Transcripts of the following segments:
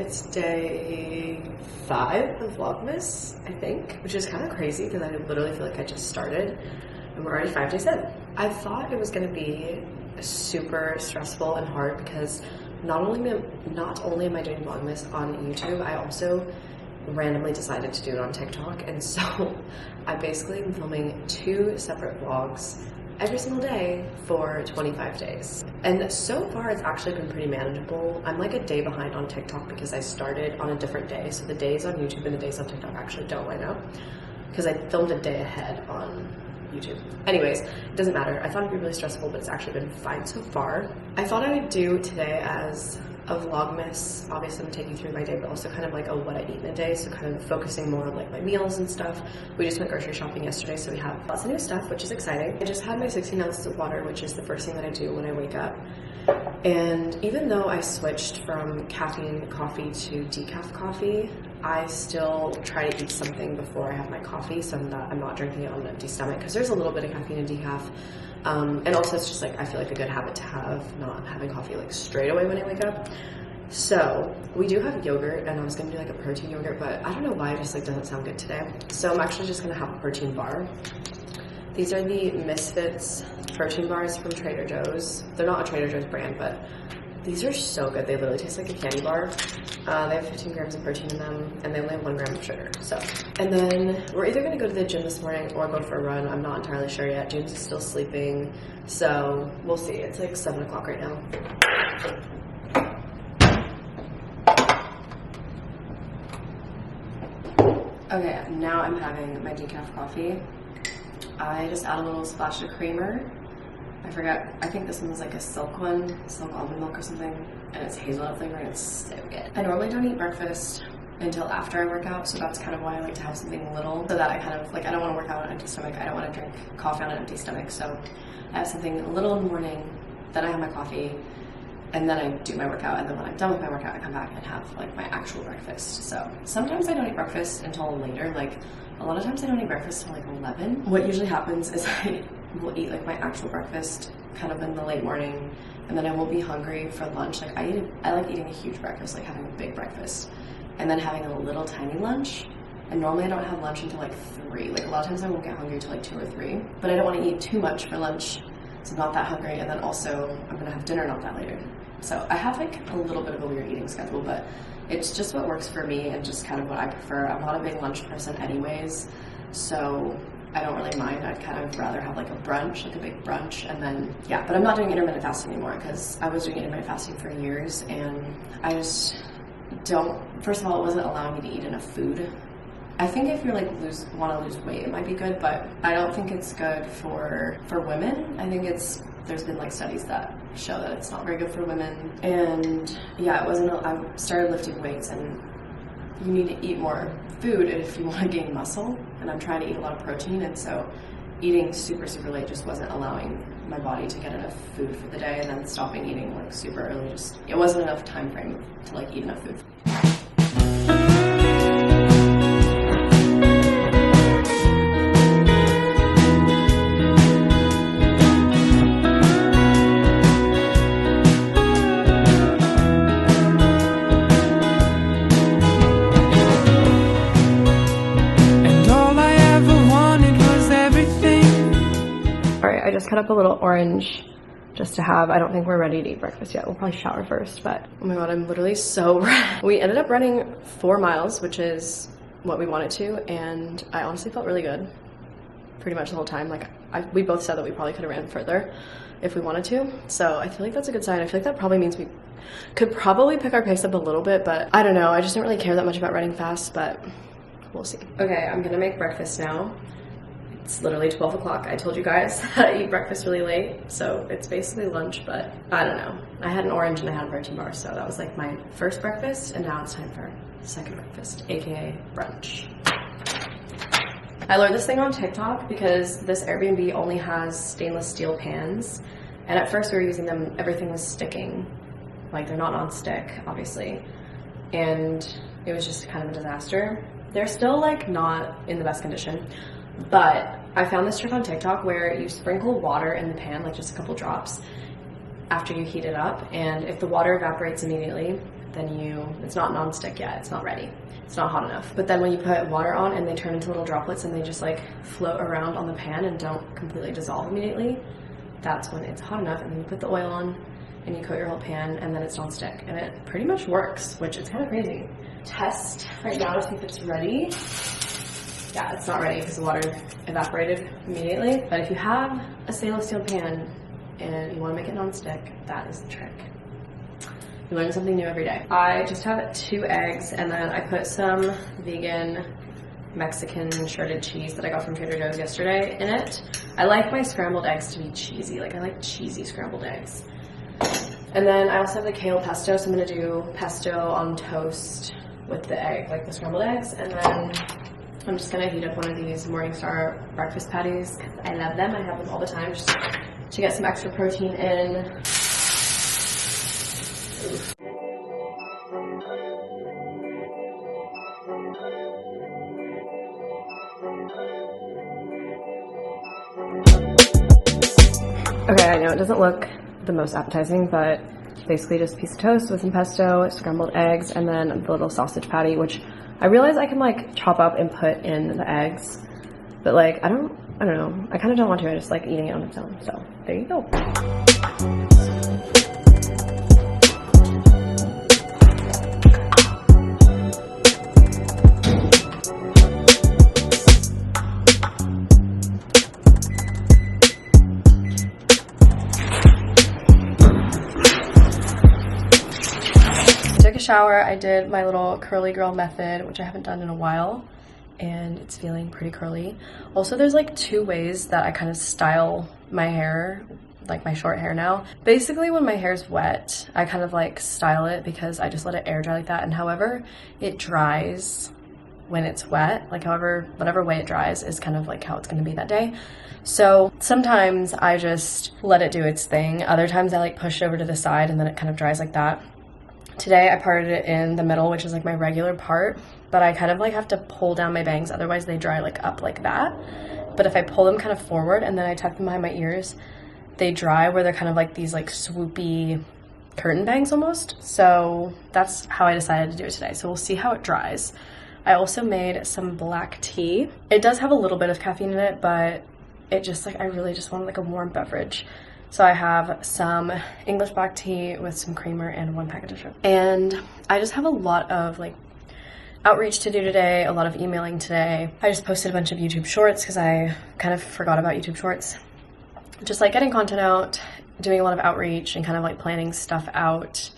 It's day 5 of vlogmas, I think, which is kind of crazy because I literally feel like I just started and we're already 5 days in. I thought it was going to be super stressful and hard because not only am I doing vlogmas on YouTube, I also randomly decided to do it on TikTok, and so I basically am filming 2 separate vlogs every single day for 25 days. And so far it's actually been pretty manageable. I'm like a day behind on TikTok because I started on a different day, so the days on YouTube and the days on TikTok actually don't line up because I filmed a day ahead on YouTube. Anyways, it doesn't matter. I thought it'd be really stressful, but it's actually been fine so far. I thought I would do today as a vlogmas. Obviously I'm taking you through my day, but also kind of like a what I eat in a day, so kind of focusing more on like my meals and stuff. We just went grocery shopping yesterday, so we have lots of new stuff, which is exciting. I just had my 16 ounces of water, which is the first thing that I do when I wake up. And even though I switched from caffeine coffee to decaf coffee, I still try to eat something before I have my coffee, so I'm not drinking it on an empty stomach because there's a little bit of caffeine in decaf. And also it's just like, I feel like a good habit to have, not having coffee like straight away when I wake up. So we do have yogurt, and I was gonna do like a protein yogurt, but I don't know why, it just like doesn't sound good today. So I'm actually just gonna have a protein bar. These are the Misfits protein bars from Trader Joe's. They're not a Trader Joe's brand, but these are so good. They literally taste like a candy bar. They have 15 grams of protein in them, and they only have 1 gram of sugar. So, and then we're either gonna go to the gym this morning or go for a run. I'm not entirely sure yet. James is still sleeping, so we'll see. It's like 7 o'clock right now. Okay, now I'm having my decaf coffee. I just add a little splash of creamer. I forgot, I think this one was like a silk almond milk or something, and it's hazelnut flavor and it's so good. I normally don't eat breakfast until after I work out, so that's kind of why I like to have something little, so that I kind of, like, I don't want to work out on an empty stomach, I don't want to drink coffee on an empty stomach, so I have something little in the morning, then I have my coffee, and then I do my workout, and then when I'm done with my workout, I come back and have like my actual breakfast. So sometimes I don't eat breakfast until later, like a lot of times I don't eat breakfast until like 11. What usually happens is I will eat like my actual breakfast kind of in the late morning, and then I won't be hungry for lunch. Like I like eating a huge breakfast, like having a big breakfast, and then having a little tiny lunch. And normally I don't have lunch until like 3. Like a lot of times I won't get hungry until like 2 or 3, but I don't want to eat too much for lunch, so I'm not that hungry, and then also I'm gonna have dinner not that later. So I have like a little bit of a weird eating schedule, but it's just what works for me and just kind of what I prefer. I'm not a big lunch person anyways, so I don't really mind. I'd kind of rather have like a brunch, like a big brunch, and then, yeah. But I'm not doing intermittent fasting anymore because I was doing intermittent fasting for years, and I just don't, first of all, it wasn't allowing me to eat enough food. I think if you're like want to lose weight, it might be good, but I don't think it's good for women. I think there's been like studies that show that it's not very good for women. And yeah, I started lifting weights, and you need to eat more food if you want to gain muscle, and I'm trying to eat a lot of protein, and so eating super late just wasn't allowing my body to get enough food for the day, and then stopping eating like super early, just it wasn't enough time frame to like eat enough food. I just cut up a little orange just to have. I don't think we're ready to eat breakfast yet. We'll probably shower first, but oh my god, I'm literally so red. We ended up running 4 miles, which is what we wanted to, and I honestly felt really good pretty much the whole time. Like we both said that we probably could have ran further if we wanted to, so I feel like that's a good sign. I feel like that probably means we could probably pick our pace up a little bit, but I don't know. I just don't really care that much about running fast, but we'll see. Okay, I'm gonna make breakfast now. It's literally 12 o'clock. I told you guys that I eat breakfast really late, so it's basically lunch, but I don't know. I had an orange and I had a protein bar, so that was like my first breakfast, and now it's time for second breakfast, aka brunch. I learned this thing on TikTok because this Airbnb only has stainless steel pans, and at first we were using them, everything was sticking. Like they're not non-stick, obviously, and it was just kind of a disaster. They're still like not in the best condition, but I found this trick on TikTok where you sprinkle water in the pan, like just a couple drops, after you heat it up, and if the water evaporates immediately, then it's not nonstick yet, it's not ready. It's not hot enough. But then when you put water on and they turn into little droplets and they just like float around on the pan and don't completely dissolve immediately, that's when it's hot enough. And then you put the oil on and you coat your whole pan, and then it's nonstick. And it pretty much works, which is kind of crazy. Test right now to see if it's ready. Yeah, it's not ready because the water evaporated immediately. But if you have a stainless steel pan and you want to make it nonstick, that is the trick. You learn something new every day. I just have 2 eggs, and then I put some vegan Mexican shredded cheese that I got from Trader Joe's yesterday in it. I like my scrambled eggs to be cheesy. Like, I like cheesy scrambled eggs. And then I also have the kale pesto, so I'm gonna do pesto on toast with the egg, like the scrambled eggs. And then I'm just gonna heat up one of these Morningstar breakfast patties because I love them. I have them all the time just to get some extra protein in. Oof. Okay, I know it doesn't look the most appetizing, but basically just a piece of toast with some pesto, scrambled eggs, and then the little sausage patty, which I realize I can like chop up and put in the eggs, but like I don't know. I kind of don't want to. I just like eating it on its own. So there you go. Shower, I did my little curly girl method, which I haven't done in a while, and it's feeling pretty curly. Also, there's like 2 ways that I kind of style my hair, like my short hair now. Basically, when my hair's wet, I kind of like style it because I just let it air dry like that, and however it dries when it's wet, like whatever way it dries is kind of like how it's going to be that day. So sometimes I just let it do its thing. Other times I like push it over to the side and then it kind of dries like that. Today I parted it in the middle, which is like my regular part, but I kind of like have to pull down my bangs, otherwise they dry like up like that. But if I pull them kind of forward and then I tuck them behind my ears, they dry where they're kind of like these like swoopy curtain bangs almost. So that's how I decided to do it today. So we'll see how it dries. I also made some black tea. It does have a little bit of caffeine in it, but it just like, I really just wanted like a warm beverage. So I have some English black tea with some creamer and 1 packet of sugar. And I just have a lot of like outreach to do today, a lot of emailing today. I just posted a bunch of YouTube shorts because I kind of forgot about YouTube shorts. Just like getting content out, doing a lot of outreach and kind of like planning stuff out.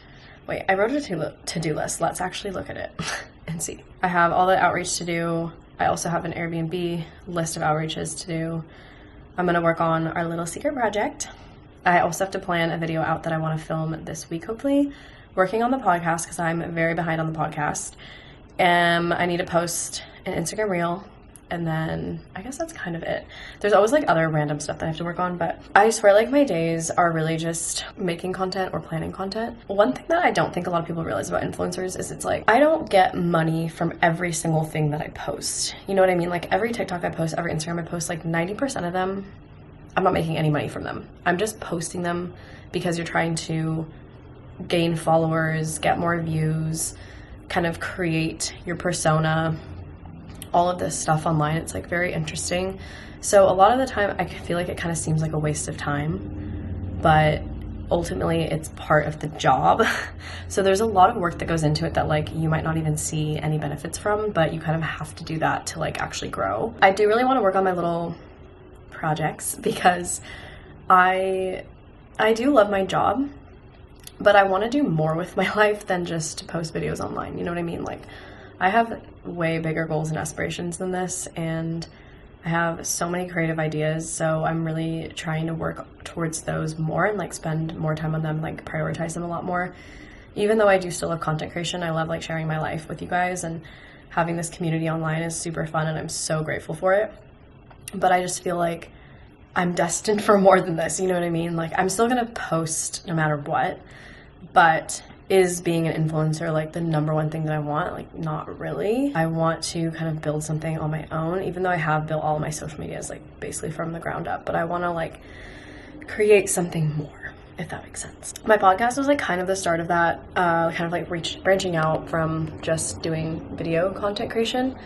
Wait, I wrote a to-do list. Let's actually look at it and see. I have all the outreach to do. I also have an Airbnb list of outreaches to do. I'm gonna work on our little secret project. I also have to plan a video out that I want to film this week, hopefully. Working on the podcast because I'm very behind on the podcast. I need to post an Instagram reel, and then I guess that's kind of it. There's always like other random stuff that I have to work on, but I swear like my days are really just making content or planning content. One thing that I don't think a lot of people realize about influencers is it's like I don't get money from every single thing that I post. You know what I mean? Like every TikTok I post, every Instagram I post, like 90% of them, I'm not making any money from them. I'm just posting them because you're trying to gain followers, get more views, kind of create your persona, all of this stuff online. It's like very interesting. So a lot of the time I feel like it kind of seems like a waste of time, but ultimately it's part of the job. So there's a lot of work that goes into it that like you might not even see any benefits from, but you kind of have to do that to like actually grow. I do really want to work on my little projects because I do love my job, but I want to do more with my life than just post videos online. You know what I mean? Like I have way bigger goals and aspirations than this, and I have so many creative ideas, so I'm really trying to work towards those more and like spend more time on them, like prioritize them a lot more. Even though I do still love content creation, I love like sharing my life with you guys, and having this community online is super fun and I'm so grateful for it. But I just feel like I'm destined for more than this, you know what I mean? Like I'm still gonna post no matter what, but is being an influencer like the #1 thing that I want? Like not really. I want to kind of build something on my own, even though I have built all of my social medias like basically from the ground up, but I wanna like create something more. if that makes sense. My podcast was like kind of the start of that, kind of like branching out from just doing video content creation.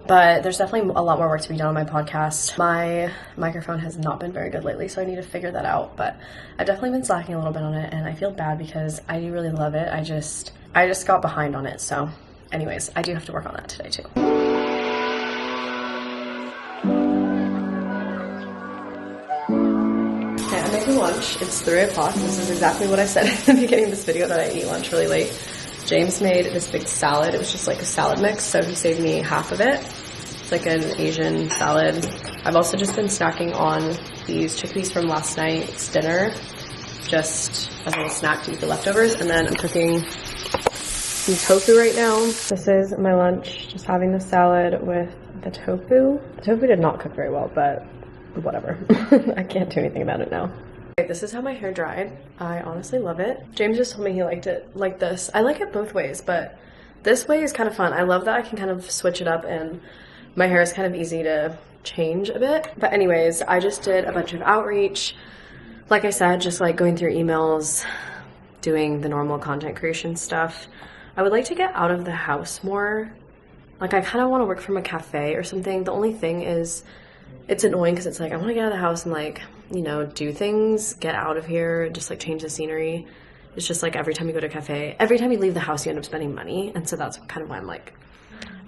But there's definitely a lot more work to be done on my podcast. My microphone has not been very good lately, so I need to figure that out. But I've definitely been slacking a little bit on it, and I feel bad because I do really love it. I just got behind on it. So anyways, I do have to work on that today too. Okay, I'm making lunch. It's 3 o'clock. This is exactly what I said at the beginning of this video, that I eat lunch really late. James made this big salad. It was just like a salad mix, so he saved me half of it. It's like an Asian salad. I've also just been snacking on these chickpeas from last night's dinner, just as a little snack to eat the leftovers. And then I'm cooking some tofu right now. This is my lunch, just having the salad with the tofu. The tofu did not cook very well, but whatever. I can't do anything about it now. This is how my hair dried. I honestly love it. James just told me he liked it like this. I like it both ways, but this way is kind of fun. I love that I can kind of switch it up and my hair is kind of easy to change a bit. But anyways, I just did a bunch of outreach. Like I said, just like going through emails, doing the normal content creation stuff. I would like to get out of the house more. Like I kind of want to work from a cafe or something. The only thing is, it's annoying because it's like I want to get out of the house and like, you know, do things, get out of here, just like change the scenery. It's just like every time you go to a cafe, every time you leave the house, you end up spending money. And so that's kind of why I'm like,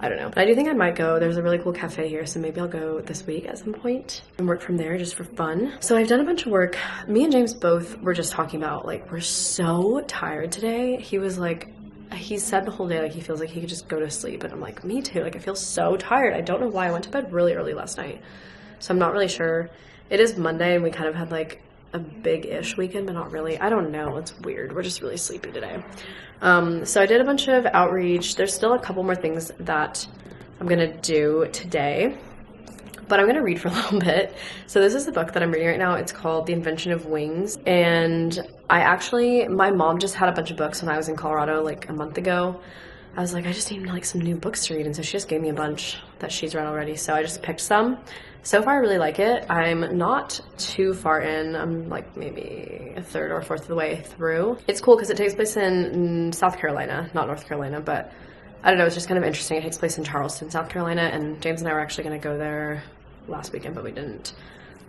I don't know. But I do think I might go. There's a really cool cafe here, so maybe I'll go this week at some point and work from there just for fun. So I've done a bunch of work. Me and James both were just talking about like, we're so tired today. He was like, he said the whole day like he feels like he could just go to sleep. And I'm like, me too. Like I feel so tired. I don't know why. I went to bed really early last night. So I'm not really sure. It is Monday and we kind of had like a big-ish weekend, but not really. I don't know. It's weird. We're just really sleepy today. So I did a bunch of outreach. There's still a couple more things that I'm going to do today, but I'm going to read for a little bit. So this is the book that I'm reading right now. It's called The Invention of Wings. And my mom just had a bunch of books when I was in Colorado like a month ago. I was like, I just need like some new books to read. And so she just gave me a bunch that she's read already. So I just picked some. So far, I really like it. I'm not too far in. I'm like maybe a third or fourth of the way through. It's cool because it takes place in South Carolina, not North Carolina, but I don't know. It's just kind of interesting. It takes place in Charleston, South Carolina. And James and I were actually going to go there last weekend, but we didn't.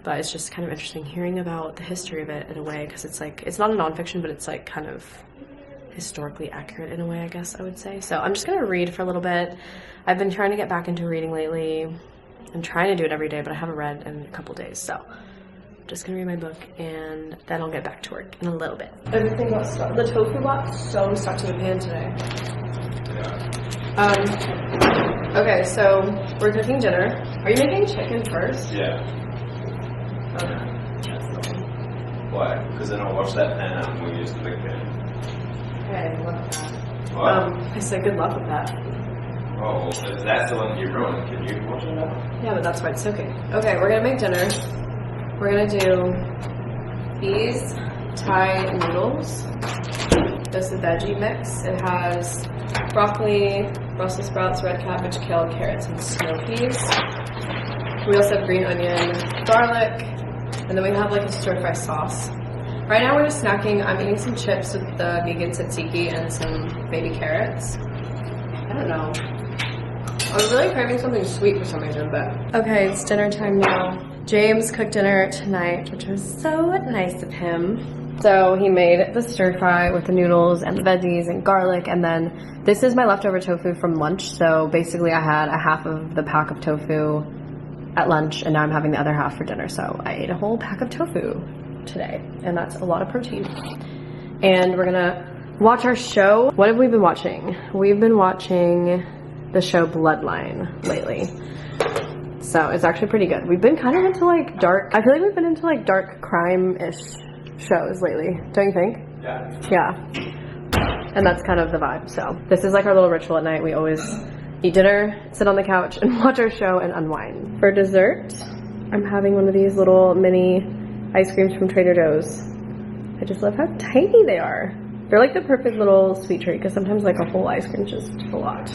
But it's just kind of interesting hearing about the history of it in a way, because it's like, it's not a nonfiction, but it's like kind of historically accurate in a way, I guess I would say. So I'm just going to read for a little bit. I've been trying to get back into reading lately. I'm trying to do it every day, but I haven't read in a couple days. So I'm just going to read my book and then I'll get back to work in a little bit. Everything got stuck. The tofu got so stuck to the pan today. Okay, so we're cooking dinner. Are you making chicken first? Yeah. Okay. Why? Because then I'll wash that pan out and we'll use the big pan. Okay, good luck with that. What? I said good luck with that. Oh, if that's the one you ruined, can you wash it out? Yeah, but that's why it's soaking. Okay, we're gonna make dinner. We're gonna do these Thai noodles. This is a veggie mix. It has broccoli, Brussels sprouts, red cabbage, kale, carrots, and snow peas. We also have green onion, garlic, and then we have like a stir-fry sauce. Right now we're just snacking. I'm eating some chips with the vegan tzatziki and some baby carrots. I don't know. I was really craving something sweet for some reason, but... Okay, it's dinner time now. James cooked dinner tonight, which was so nice of him. So he made the stir fry with the noodles and the veggies and garlic, and then this is my leftover tofu from lunch. So basically I had a half of the pack of tofu at lunch, and now I'm having the other half for dinner. So I ate a whole pack of tofu today, and that's a lot of protein. And we're gonna watch our show. What have we been watching? We've been watching the show Bloodline lately. So it's actually pretty good. We've been kind of into like dark, I feel like we've been into like dark crime-ish shows lately. Don't you think? Yeah. Yeah. And that's kind of the vibe. So this is like our little ritual at night. We always eat dinner, sit on the couch, and watch our show and unwind. For dessert, I'm having one of these little mini ice creams from Trader Joe's. I just love how tiny they are. They're like the perfect little sweet treat, because sometimes like a whole ice cream is just a lot.